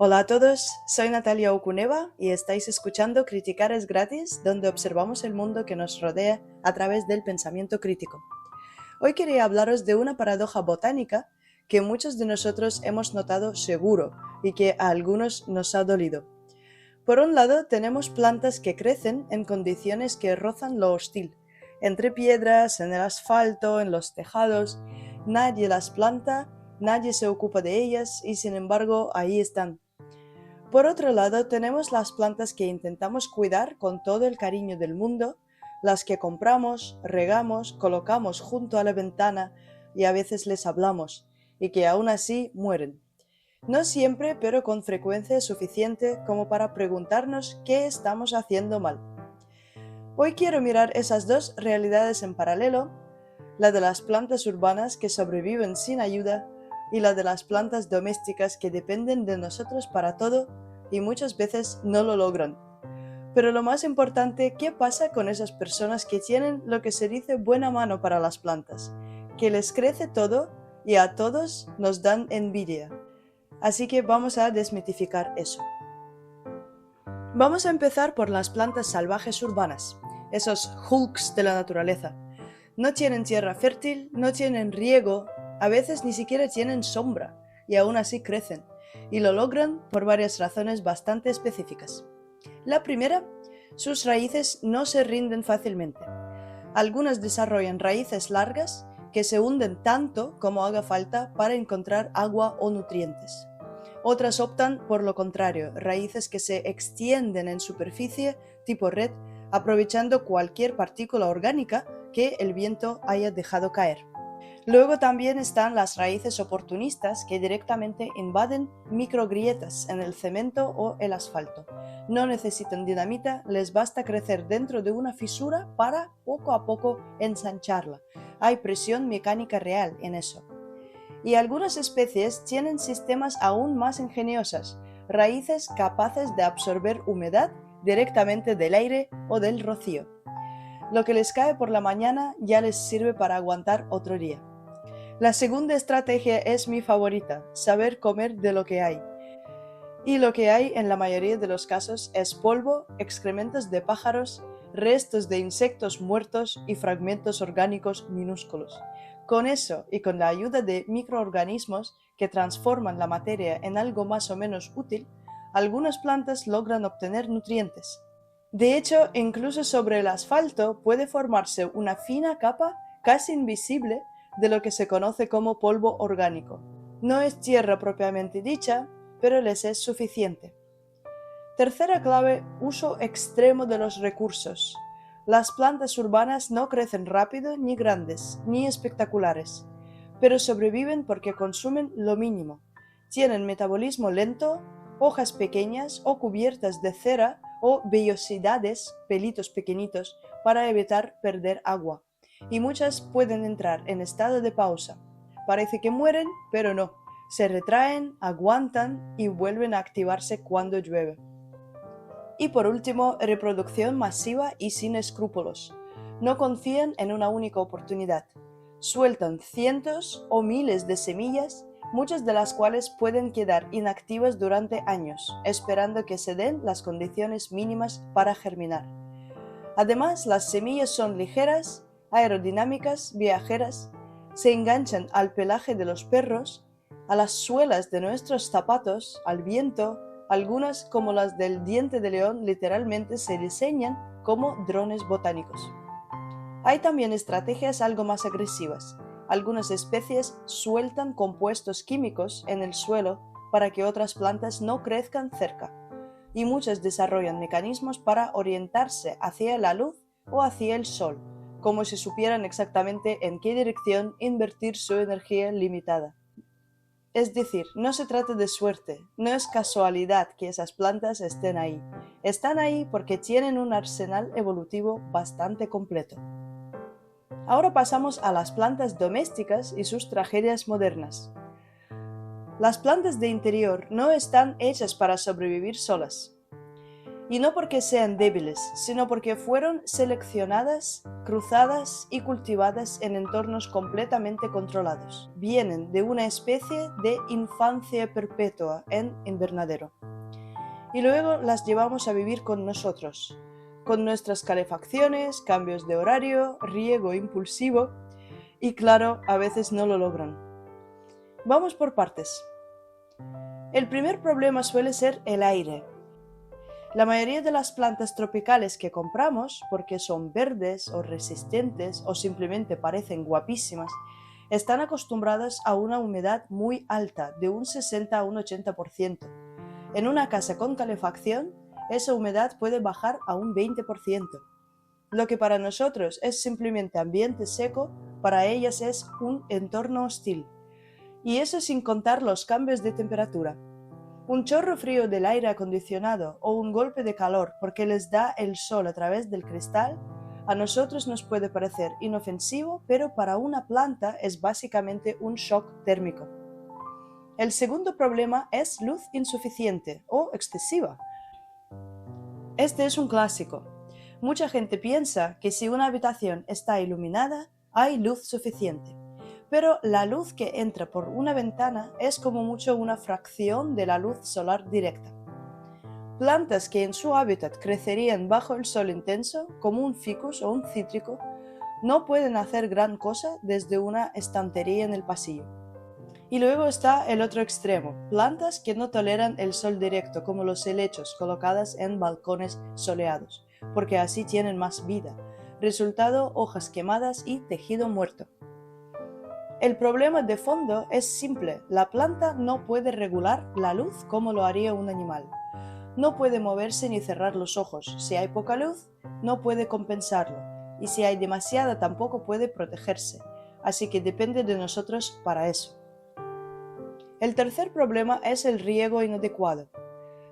Hola a todos, soy Natalia Okuneva y estáis escuchando Criticar es gratis, donde observamos el mundo que nos rodea a través del pensamiento crítico. Hoy quería hablaros de una paradoja botánica que muchos de nosotros hemos notado seguro y que a algunos nos ha dolido. Por un lado, tenemos plantas que crecen en condiciones que rozan lo hostil, entre piedras, en el asfalto, en los tejados. Nadie las planta, nadie se ocupa de ellas y sin embargo ahí están. Por otro lado, tenemos las plantas que intentamos cuidar con todo el cariño del mundo, las que compramos, regamos, colocamos junto a la ventana y a veces les hablamos, y que aún así mueren. No siempre, pero con frecuencia suficiente como para preguntarnos qué estamos haciendo mal. Hoy quiero mirar esas dos realidades en paralelo, la de las plantas urbanas que sobreviven sin ayuda y la de las plantas domésticas que dependen de nosotros para todo y muchas veces no lo logran. Pero lo más importante, ¿qué pasa con esas personas que tienen lo que se dice buena mano para las plantas? Que les crece todo y a todos nos dan envidia. Así que vamos a desmitificar eso. Vamos a empezar por las plantas salvajes urbanas, esos hulks de la naturaleza. No tienen tierra fértil, no tienen riego, a veces ni siquiera tienen sombra, y aún así crecen, y lo logran por varias razones bastante específicas. La primera, sus raíces no se rinden fácilmente. Algunas desarrollan raíces largas que se hunden tanto como haga falta para encontrar agua o nutrientes. Otras optan por lo contrario, raíces que se extienden en superficie tipo red, aprovechando cualquier partícula orgánica que el viento haya dejado caer. Luego también están las raíces oportunistas que directamente invaden microgrietas en el cemento o el asfalto. No necesitan dinamita, les basta crecer dentro de una fisura para poco a poco ensancharla. Hay presión mecánica real en eso. Y algunas especies tienen sistemas aún más ingeniosos, raíces capaces de absorber humedad directamente del aire o del rocío. Lo que les cae por la mañana ya les sirve para aguantar otro día. La segunda estrategia es mi favorita, saber comer de lo que hay. Y lo que hay en la mayoría de los casos es polvo, excrementos de pájaros, restos de insectos muertos y fragmentos orgánicos minúsculos. Con eso y con la ayuda de microorganismos que transforman la materia en algo más o menos útil, algunas plantas logran obtener nutrientes. De hecho, incluso sobre el asfalto puede formarse una fina capa casi invisible de lo que se conoce como polvo orgánico. No es tierra propiamente dicha, pero les es suficiente. Tercera clave, uso extremo de los recursos. Las plantas urbanas no crecen rápido, ni grandes, ni espectaculares, pero sobreviven porque consumen lo mínimo. Tienen metabolismo lento, hojas pequeñas o cubiertas de cera o vellosidades, pelitos pequeñitos, para evitar perder agua. Y muchas pueden entrar en estado de pausa. Parece que mueren, pero no. Se retraen, aguantan y vuelven a activarse cuando llueve. Y por último, reproducción masiva y sin escrúpulos. No confían en una única oportunidad. Sueltan cientos o miles de semillas, muchas de las cuales pueden quedar inactivas durante años, esperando que se den las condiciones mínimas para germinar. Además, las semillas son ligeras, aerodinámicas, viajeras, se enganchan al pelaje de los perros, a las suelas de nuestros zapatos, al viento. Algunas, como las del diente de león, literalmente se diseñan como drones botánicos. Hay también estrategias algo más agresivas. Algunas especies sueltan compuestos químicos en el suelo para que otras plantas no crezcan cerca, y muchas desarrollan mecanismos para orientarse hacia la luz o hacia el sol, como si supieran exactamente en qué dirección invertir su energía limitada. Es decir, no se trata de suerte, no es casualidad que esas plantas estén ahí. Están ahí porque tienen un arsenal evolutivo bastante completo. Ahora pasamos a las plantas domésticas y sus tragedias modernas. Las plantas de interior no están hechas para sobrevivir solas. Y no porque sean débiles, sino porque fueron seleccionadas, cruzadas y cultivadas en entornos completamente controlados. Vienen de una especie de infancia perpetua en invernadero. Y luego las llevamos a vivir con nosotros, con nuestras calefacciones, cambios de horario, riego impulsivo y claro, a veces no lo logran. Vamos por partes. El primer problema suele ser el aire. La mayoría de las plantas tropicales que compramos, porque son verdes o resistentes o simplemente parecen guapísimas, están acostumbradas a una humedad muy alta, de un 60 a un 80%. En una casa con calefacción, esa humedad puede bajar a un 20%. Lo que para nosotros es simplemente ambiente seco, para ellas es un entorno hostil. Y eso sin contar los cambios de temperatura. Un chorro frío del aire acondicionado o un golpe de calor porque les da el sol a través del cristal, a nosotros nos puede parecer inofensivo, pero para una planta es básicamente un shock térmico. El segundo problema es luz insuficiente o excesiva. Este es un clásico. Mucha gente piensa que si una habitación está iluminada, hay luz suficiente. Pero la luz que entra por una ventana es como mucho una fracción de la luz solar directa. Plantas que en su hábitat crecerían bajo el sol intenso, como un ficus o un cítrico, no pueden hacer gran cosa desde una estantería en el pasillo. Y luego está el otro extremo, plantas que no toleran el sol directo, como los helechos colocadas en balcones soleados, porque así tienen más vida. Resultado, hojas quemadas y tejido muerto. El problema de fondo es simple, la planta no puede regular la luz como lo haría un animal. No puede moverse ni cerrar los ojos, si hay poca luz, no puede compensarlo, y si hay demasiada tampoco puede protegerse, así que depende de nosotros para eso. El tercer problema es el riego inadecuado.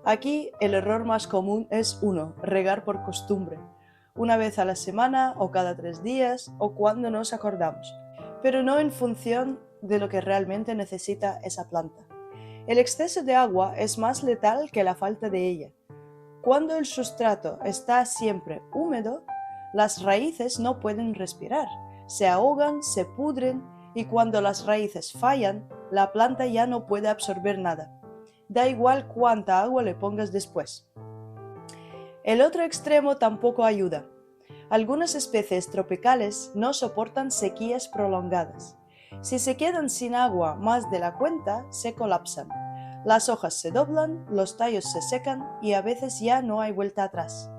Aquí el error más común es regar por costumbre, una vez a la semana o cada 3 días o cuando nos acordamos, pero no en función de lo que realmente necesita esa planta. El exceso de agua es más letal que la falta de ella. Cuando el sustrato está siempre húmedo, las raíces no pueden respirar, se ahogan, se pudren y cuando las raíces fallan, la planta ya no puede absorber nada. Da igual cuánta agua le pongas después. El otro extremo tampoco ayuda. Algunas especies tropicales no soportan sequías prolongadas. Si se quedan sin agua más de la cuenta, se colapsan. Las hojas se doblan, los tallos se secan y a veces ya no hay vuelta atrás.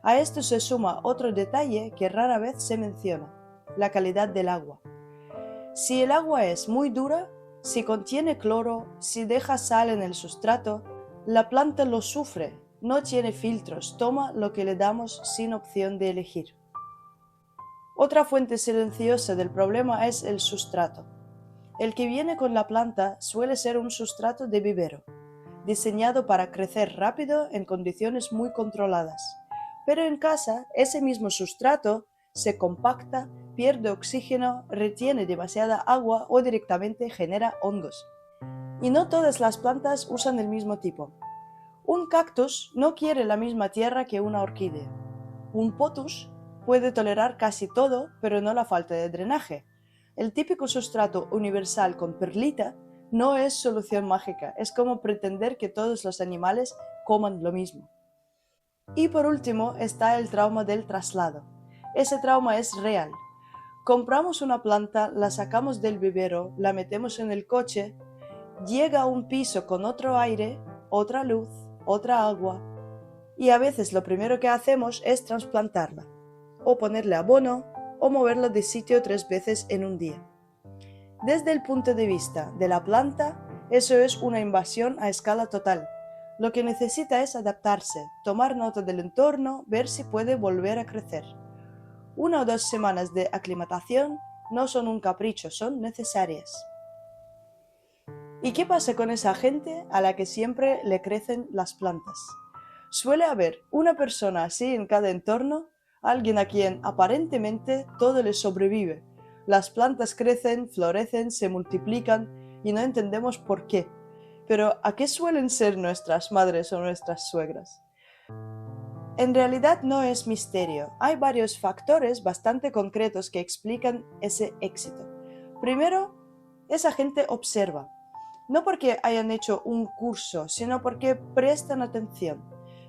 A esto se suma otro detalle que rara vez se menciona, la calidad del agua. Si el agua es muy dura, si contiene cloro, si deja sal en el sustrato, la planta lo sufre, no tiene filtros, toma lo que le damos sin opción de elegir. Otra fuente silenciosa del problema es el sustrato. El que viene con la planta suele ser un sustrato de vivero, diseñado para crecer rápido en condiciones muy controladas. Pero en casa, ese mismo sustrato se compacta, pierde oxígeno, retiene demasiada agua o directamente genera hongos. Y no todas las plantas usan el mismo tipo. Un cactus no quiere la misma tierra que una orquídea. Un pothos puede tolerar casi todo, pero no la falta de drenaje. El típico sustrato universal con perlita no es solución mágica, es como pretender que todos los animales coman lo mismo. Y por último está el trauma del traslado. Ese trauma es real. Compramos una planta, la sacamos del vivero, la metemos en el coche, llega a un piso con otro aire, otra luz, otra agua, y a veces lo primero que hacemos es trasplantarla, o ponerle abono, o moverla de sitio 3 veces en un día. Desde el punto de vista de la planta, eso es una invasión a escala total. Lo que necesita es adaptarse, tomar nota del entorno, ver si puede volver a crecer. 1 o 2 semanas de aclimatación no son un capricho, son necesarias. ¿Y qué pasa con esa gente a la que siempre le crecen las plantas? Suele haber una persona así en cada entorno, alguien a quien aparentemente todo le sobrevive. Las plantas crecen, florecen, se multiplican y no entendemos por qué. Pero ¿a qué suelen ser nuestras madres o nuestras suegras? En realidad no es misterio, hay varios factores bastante concretos que explican ese éxito. Primero, esa gente observa, no porque hayan hecho un curso, sino porque prestan atención.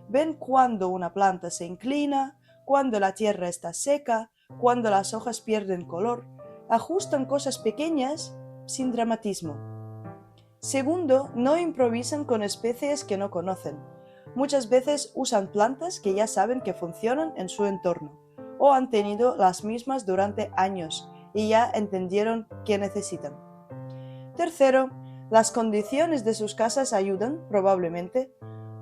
Ven cuando una planta se inclina, cuando la tierra está seca, cuando las hojas pierden color, ajustan cosas pequeñas sin dramatismo. Segundo, no improvisan con especies que no conocen. Muchas veces usan plantas que ya saben que funcionan en su entorno, o han tenido las mismas durante años y ya entendieron qué necesitan. Tercero, las condiciones de sus casas ayudan, probablemente.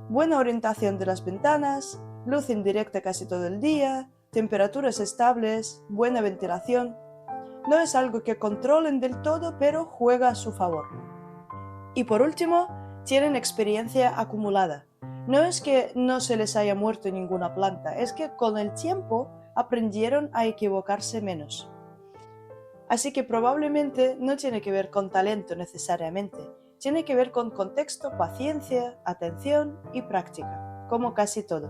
Buena orientación de las ventanas, luz indirecta casi todo el día, temperaturas estables, buena ventilación. No es algo que controlen del todo, pero juega a su favor. Y por último, tienen experiencia acumulada. No es que no se les haya muerto ninguna planta, es que con el tiempo aprendieron a equivocarse menos. Así que probablemente no tiene que ver con talento necesariamente, tiene que ver con contexto, paciencia, atención y práctica, como casi todo.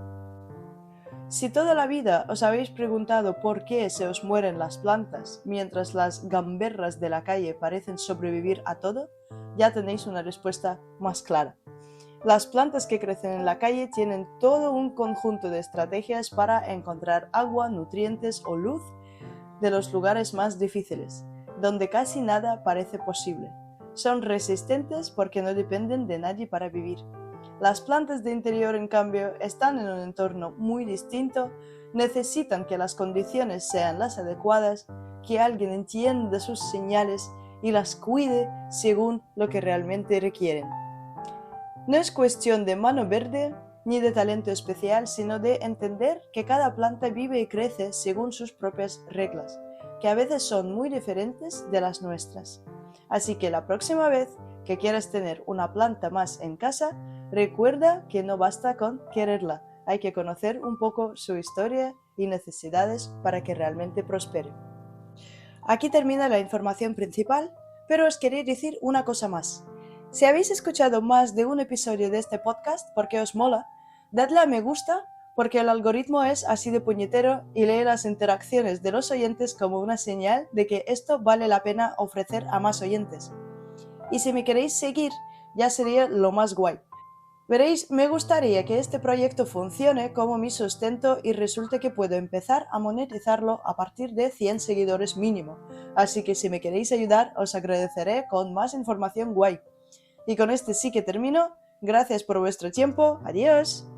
Si toda la vida os habéis preguntado por qué se os mueren las plantas mientras las gamberras de la calle parecen sobrevivir a todo, ya tenéis una respuesta más clara. Las plantas que crecen en la calle tienen todo un conjunto de estrategias para encontrar agua, nutrientes o luz de los lugares más difíciles, donde casi nada parece posible. Son resistentes porque no dependen de nadie para vivir. Las plantas de interior, en cambio, están en un entorno muy distinto, necesitan que las condiciones sean las adecuadas, que alguien entienda sus señales y las cuide según lo que realmente requieren. No es cuestión de mano verde ni de talento especial, sino de entender que cada planta vive y crece según sus propias reglas, que a veces son muy diferentes de las nuestras. Así que la próxima vez que quieras tener una planta más en casa, recuerda que no basta con quererla, hay que conocer un poco su historia y necesidades para que realmente prospere. Aquí termina la información principal, pero os quería decir una cosa más. Si habéis escuchado más de un episodio de este podcast porque os mola, dadle a me gusta porque el algoritmo es así de puñetero y lee las interacciones de los oyentes como una señal de que esto vale la pena ofrecer a más oyentes. Y si me queréis seguir, ya sería lo más guay. Veréis, me gustaría que este proyecto funcione como mi sustento y resulte que puedo empezar a monetizarlo a partir de 100 seguidores mínimo. Así que si me queréis ayudar, os agradeceré con más información guay. Y con este sí que termino. Gracias por vuestro tiempo. Adiós.